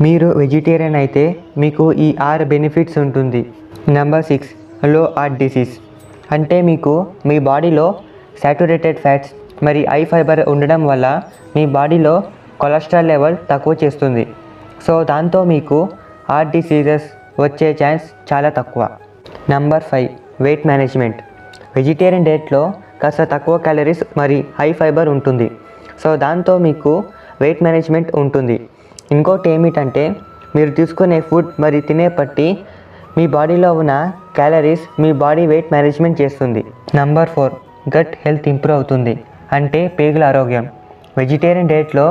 మీరు వెజిటేరియన్ అయితే మీకు ఈ 6 బెనిఫిట్స్ ఉంటుంది. నెంబర్ 6, లో హార్ట్ డిసీజ్. అంటే మీకు మీ బాడీలో సాచురేటెడ్ ఫ్యాట్స్ మరి హై ఫైబర్ ఉండడం వల్ల మీ బాడీలో కొలెస్ట్రాల్ లెవెల్ తక్కువ చేస్తుంది. సో దాంతో మీకు హార్ట్ డిసీజెస్ వచ్చే ఛాన్స్ చాలా తక్కువ. Number 5, weight management. వెజిటేరియన్ డైట్లో కాస్త తక్కువ క్యాలరీస్ మరి హై ఫైబర్ ఉంటుంది. సో దాంతో మీకు వెయిట్ మేనేజ్మెంట్ ఉంటుంది. ఇంకోటి ఏమిటంటే మీరు తీసుకునే ఫుడ్ మరి తినే పట్టి మీ బాడీలో ఉన్న క్యాలరీస్ మీ బాడీ వెయిట్ మేనేజ్మెంట్ చేస్తుంది. నెంబర్ 4, గట్ హెల్త్ ఇంప్రూవ్ అవుతుంది. అంటే పేగుల ఆరోగ్యం. వెజిటేరియన్ డైట్లో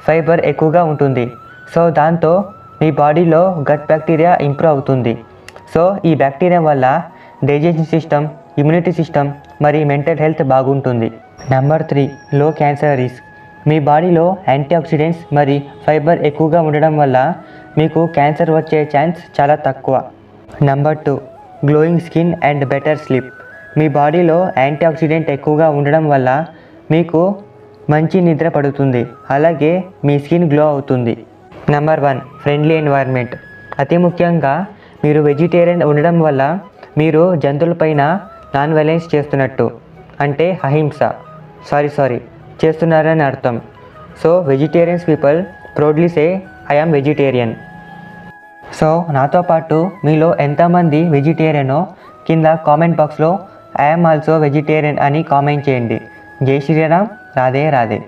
ఫైబర్ ఎక్కువగా ఉంటుంది. సో దాంతో మీ బాడీలో గట్ బ్యాక్టీరియా ఇంప్రూవ్ అవుతుంది. సో ఈ బ్యాక్టీరియా వల్ల డైజెషన్ సిస్టమ్, ఇమ్యూనిటీ సిస్టమ్ మరి మెంటల్ హెల్త్ బాగుంటుంది. నెంబర్ 3, లో క్యాన్సర్ రిస్క్. మీ బాడీలో యాంటీఆక్సిడెంట్స్ మరి ఫైబర్ ఎక్కువగా ఉండడం వల్ల మీకు క్యాన్సర్ వచ్చే ఛాన్స్ చాలా తక్కువ. Number 2, glowing skin and better sleep. మీ బాడీలో యాంటీఆక్సిడెంట్ ఎక్కువగా ఉండడం వల్ల మీకు మంచి నిద్ర పడుతుంది. అలాగే మీ స్కిన్ గ్లో అవుతుంది. Number 1, friendly environment. అతి ముఖ్యంగా మీరు వెజిటేరియన్ ఉండడం వల్ల మీరు జంతువులపైన నాన్ వైలెన్స్ చేస్తున్నట్టు, అంటే అహింస చేస్తున్నారని అర్థం. So vegetarians people proudly say I am vegetarian. So నాతో పాటు మీలో ఎంతమంది వెజిటేరియనో కింద కామెంట్ బాక్స్లో ఐ యామ్ ఆల్సో వెజిటేరియన్ అని కామెంట్ చేయండి. జై శ్రీరామ్. రాధే రాధే.